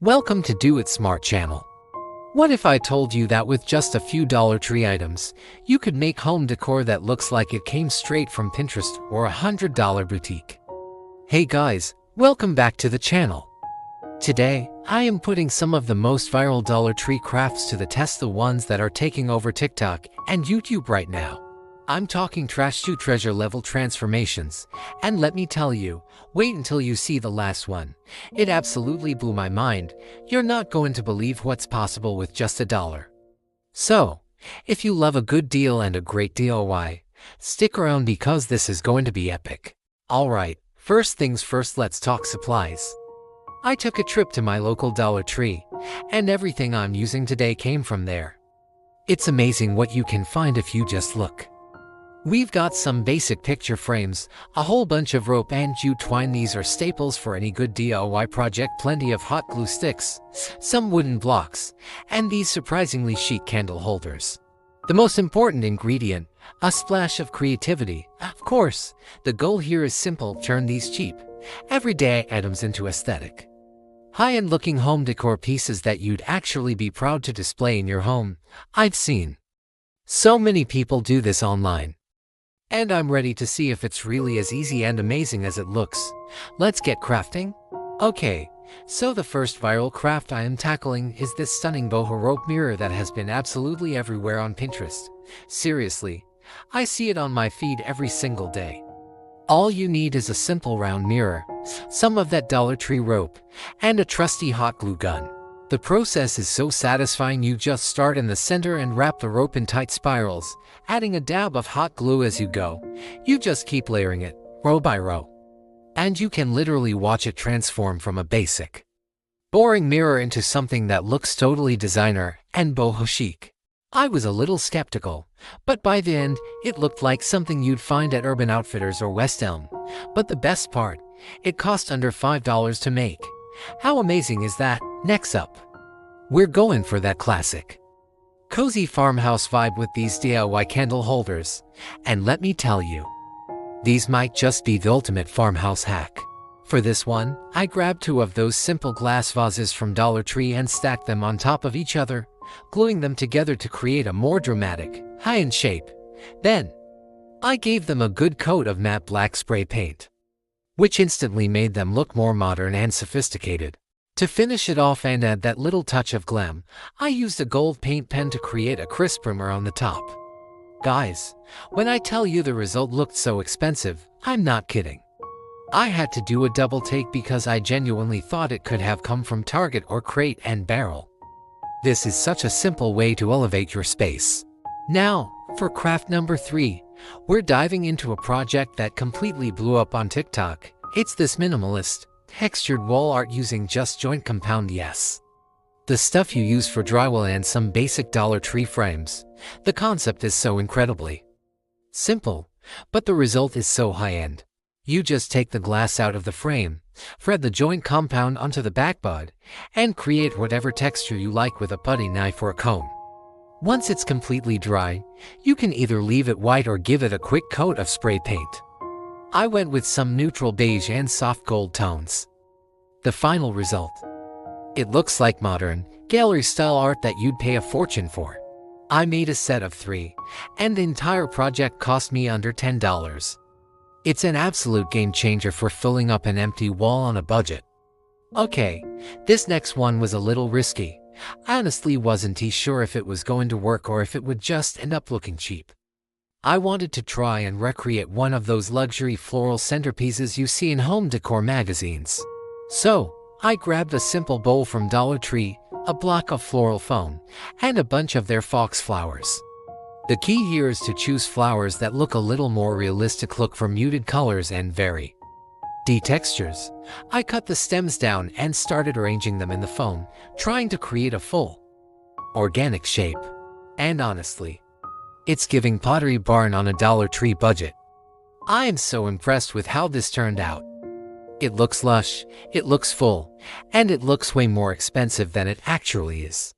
Welcome to Do It Smart channel. What if I told you that with just a few Dollar Tree items, you could make home decor that looks like it came straight from Pinterest or a $100 boutique? Hey guys, welcome back to the channel. Today, I am putting some of the most viral Dollar Tree crafts to the test, the ones that are taking over TikTok and YouTube right now. I'm talking trash to treasure level transformations, and let me tell you, wait until you see the last one. It absolutely blew my mind. You're not going to believe what's possible with just $1. So, if you love a good deal and a great DIY, stick around because this is going to be epic. Alright, first things first, let's talk supplies. I took a trip to my local Dollar Tree, and everything I'm using today came from there. It's amazing what you can find if you just look. We've got some basic picture frames, a whole bunch of rope and jute twine. These are staples for any good DIY project, plenty of hot glue sticks, some wooden blocks, and these surprisingly chic candle holders. The most important ingredient, a splash of creativity. Of course, the goal here is simple: turn these cheap, everyday items into aesthetic, high-end looking home decor pieces that you'd actually be proud to display in your home. I've seen so many people do this online, and I'm ready to see if it's really as easy and amazing as it looks. Let's get crafting. Okay, so the first viral craft I am tackling is this stunning boho rope mirror that has been absolutely everywhere on Pinterest. Seriously, I see it on my feed every single day. All you need is a simple round mirror, some of that Dollar Tree rope, and a trusty hot glue gun. The process is so satisfying. You just start in the center and wrap the rope in tight spirals, adding a dab of hot glue as you go. You just keep layering it, row by row, and you can literally watch it transform from a basic, boring mirror into something that looks totally designer and boho chic. I was a little skeptical, but by the end, it looked like something you'd find at Urban Outfitters or West Elm. But the best part, it cost under $5 to make. How amazing is that? Next up, we're going for that classic cozy farmhouse vibe with these DIY candle holders. And let me tell you, these might just be the ultimate farmhouse hack. For this one, I grabbed 2 of those simple glass vases from Dollar Tree and stacked them on top of each other, gluing them together to create a more dramatic, high-end shape. Then, I gave them a good coat of matte black spray paint, which instantly made them look more modern and sophisticated. To finish it off and add that little touch of glam, I used a gold paint pen to create a crisp primer on the top. Guys, when I tell you the result looked so expensive, I'm not kidding. I had to do a double take because I genuinely thought it could have come from Target or Crate and Barrel. This is such a simple way to elevate your space. Now, for craft number 3, we're diving into a project that completely blew up on TikTok. It's this minimalist, textured wall art using just joint compound. Yes, the stuff you use for drywall and some basic Dollar Tree frames. The concept is so incredibly simple, but the result is so high-end. You just take the glass out of the frame, thread the joint compound onto the backbone, and create whatever texture you like with a putty knife or a comb. Once it's completely dry, you can either leave it white or give it a quick coat of spray paint. I went with some neutral beige and soft gold tones. The final result, it looks like modern, gallery-style art that you'd pay a fortune for. I made a set of 3, and the entire project cost me under $10. It's an absolute game changer for filling up an empty wall on a budget. Okay, this next one was a little risky. I honestly wasn't too sure if it was going to work or if it would just end up looking cheap. I wanted to try and recreate one of those luxury floral centerpieces you see in home decor magazines. So, I grabbed a simple bowl from Dollar Tree, a block of floral foam, and a bunch of their fox flowers. The key here is to choose flowers that look a little more realistic, look for muted colors and very deep textures. I cut the stems down and started arranging them in the foam, trying to create a full, organic shape. And honestly, it's giving Pottery Barn on a Dollar Tree budget. I am so impressed with how this turned out. It looks lush, it looks full, and it looks way more expensive than it actually is.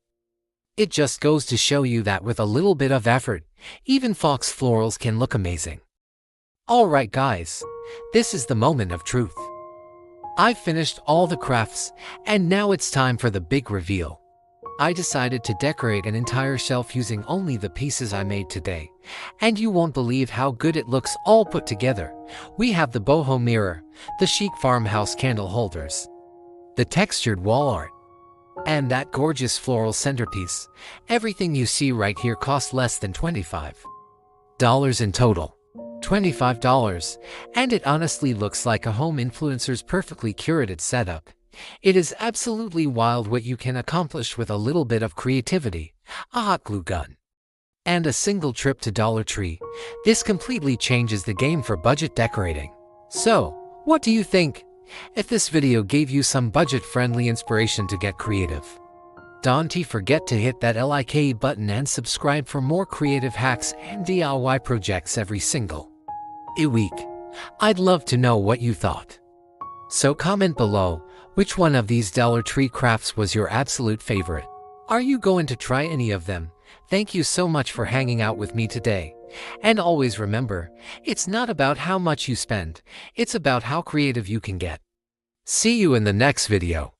It just goes to show you that with a little bit of effort, even fox florals can look amazing. Alright guys, this is the moment of truth. I've finished all the crafts, and now it's time for the big reveal. I decided to decorate an entire shelf using only the pieces I made today, and you won't believe how good it looks all put together. We have the boho mirror, the chic farmhouse candle holders, the textured wall art, and that gorgeous floral centerpiece. Everything you see right here cost less than $25 in total. $25, and it honestly looks like a home influencer's perfectly curated setup. It is absolutely wild what you can accomplish with a little bit of creativity, a hot glue gun, and a single trip to Dollar Tree. This completely changes the game for budget decorating. So, what do you think? If this video gave you some budget-friendly inspiration to get creative, don't forget to hit that like button and subscribe for more creative hacks and DIY projects every single week. I'd love to know what you thought. So comment below, which one of these Dollar Tree crafts was your absolute favorite? Are you going to try any of them? Thank you so much for hanging out with me today. And always remember, it's not about how much you spend, it's about how creative you can get. See you in the next video.